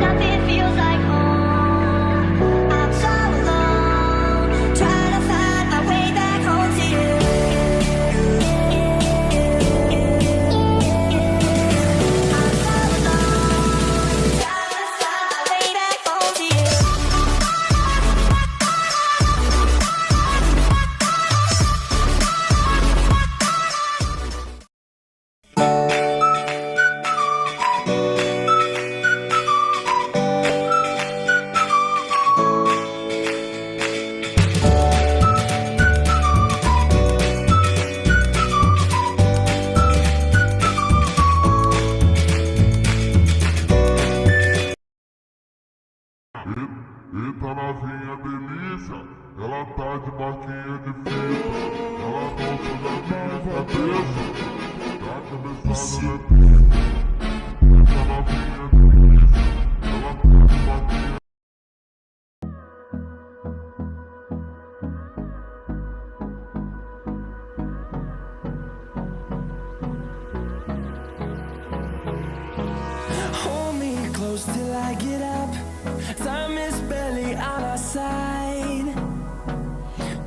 Nothing feels like home. I'm so alone, trying to find my way back home to you. I'm so alone, trying to find my way back home to you. Eita novinha delícia, ela tá de marquinha de fita, ela gosta da minha cabeça, tá começando a levar. Eita novinha delícia, ela tá de marquinha. Hold me close till I get up. Time is barely on our side.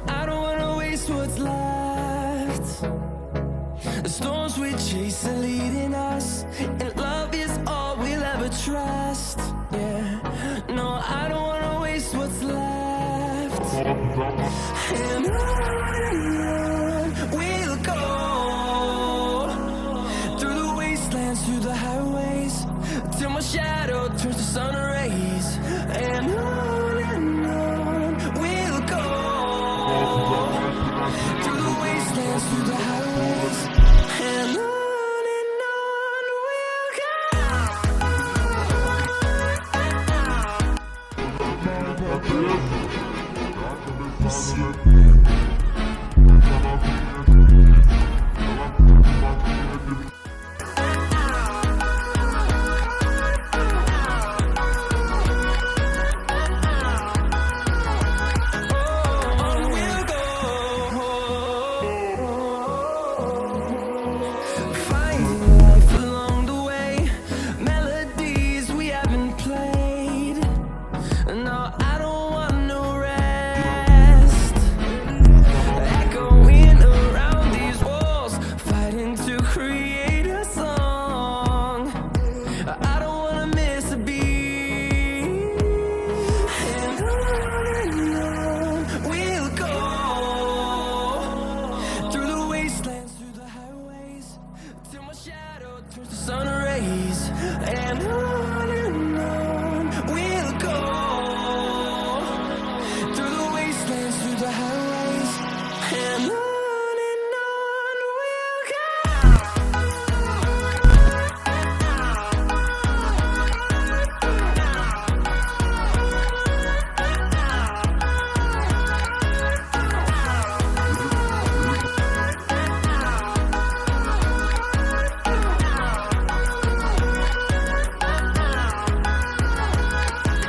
I don't wanna waste what's left. The storms we chase are leading us, and love is all we'll ever trust. Yeah, no, I don't wanna waste what's left. And on we'll go, through the wastelands, through the highways, till my shadow turns to sun rays. And on we'll go, through the wastelands, through the highways. And on we'll go. Finding life along the way, melodies we haven't played. No, I don't want no rest. Echoing around these walls, fighting to create a song. I don't wanna miss a beat. And on we'll go, through the wastelands, through the highways, till my shadow turns to sun rays. And on we'll go, through the wastelands, through the highways. And on we'll go.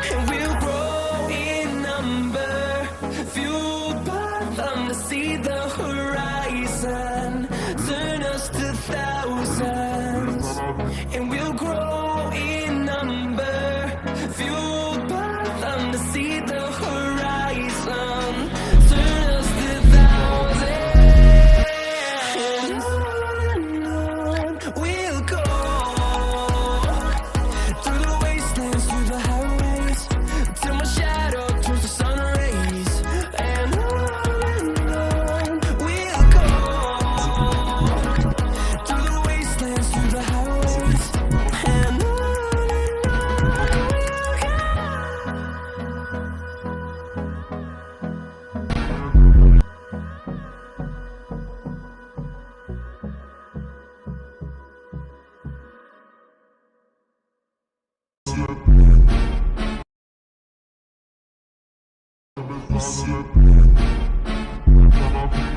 And we'll grow in number, fueled by them to see the horizon, turn us to thousands. And we'll grow in number, fueled by them to see the horizon, turn us to thousands. And on we'll go, through the wastelands, through the highways, till my shadow turns to sun rays. And on we'll go, through the wastelands, through the highways. And on we'll go. Começando a levar. Eita novinha